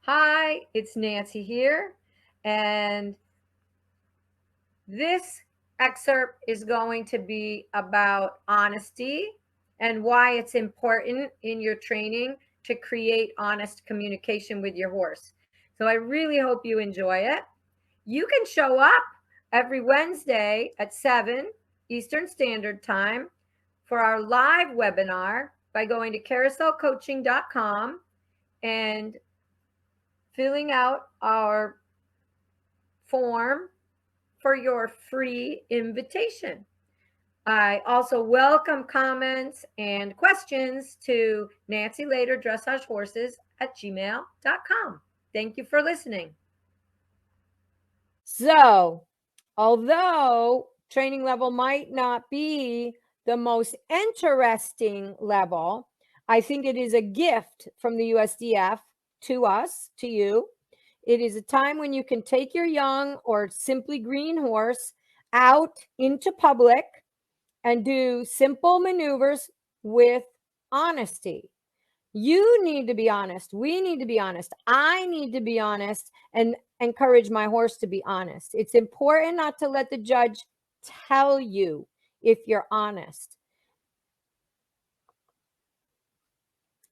Hi, it's Nancy here, and this excerpt is going to be about honesty and why it's important in your training to create honest communication with your horse. So I really hope you enjoy it. You can show up every Wednesday at 7 Eastern Standard Time for our live webinar by going to carouselcoaching.com and filling out our form for your free invitation. I also welcome comments and questions to Nancy Later Dressage Horses at gmail.com. Thank you for listening. So, although training level might not be the most interesting level, I think it is a gift from the USDF to us, to you. It is a time when you can take your young or simply green horse out into public and do simple maneuvers with honesty. You need to be honest. We need to be honest. I need to be honest and encourage my horse to be honest. It's important not to let the judge tell you if you're honest.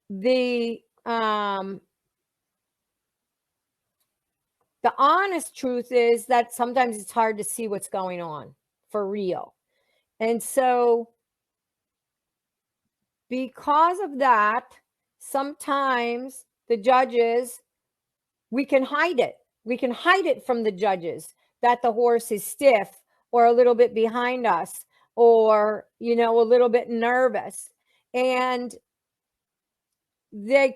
The honest truth is that sometimes it's hard to see what's going on for real. And so because of that, sometimes the judges, we can hide it. We can hide it from the judges that the horse is stiff or a little bit behind us or, a little bit nervous. And we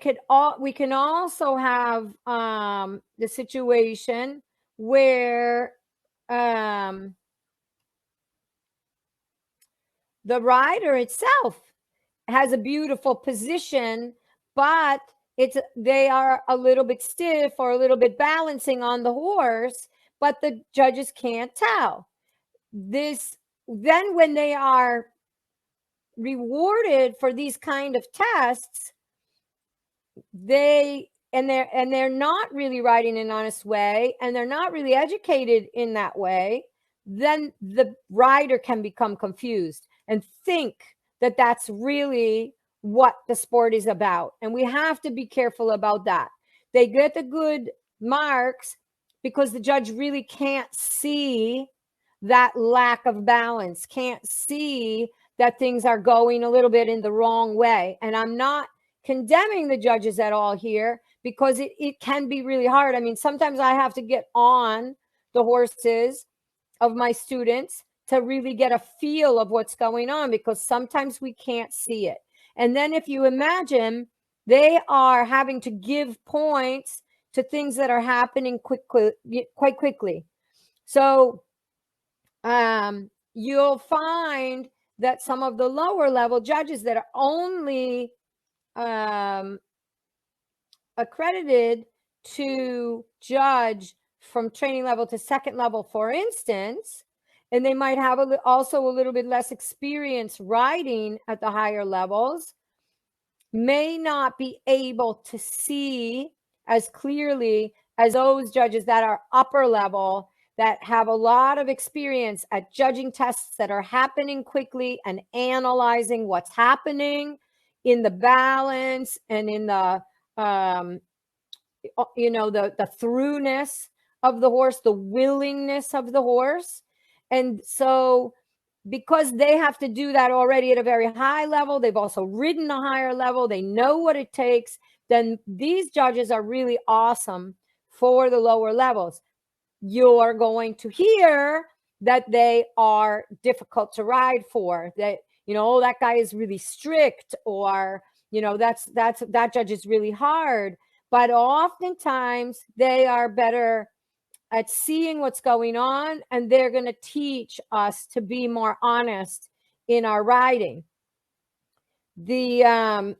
can also have the situation where the rider itself has a beautiful position, but they are a little bit stiff or a little bit balancing on the horse, but the judges can't tell. Then when they are rewarded for these kind of tests, they're not really riding in an honest way, and they're not really educated in that way, then the rider can become confused and think that that's really what the sport is about. And we have to be careful about that. They get the good marks because the judge really can't see that lack of balance, can't see that things are going a little bit in the wrong way. And I'm not condemning the judges at all here, because it can be really hard. I mean, sometimes I have to get on the horses of my students to really get a feel of what's going on, because sometimes we can't see it. And then if you imagine, they are having to give points to things that are happening quite quickly. So you'll find that some of the lower level judges that are only accredited to judge from training level to second level, for instance, and they might have also a little bit less experience riding at the higher levels, may not be able to see as clearly as those judges that are upper level, that have a lot of experience at judging tests that are happening quickly and analyzing what's happening in the balance and in the the throughness of the horse, the willingness of the horse. And so because they have to do that already at a very high level, they've also ridden a higher level, they know what it takes, then these judges are really awesome for the lower levels. You're going to hear that they are difficult to ride for, that, oh, that guy is really strict, or, that judge is really hard. But oftentimes they are better at seeing what's going on, and they're going to teach us to be more honest in our riding. The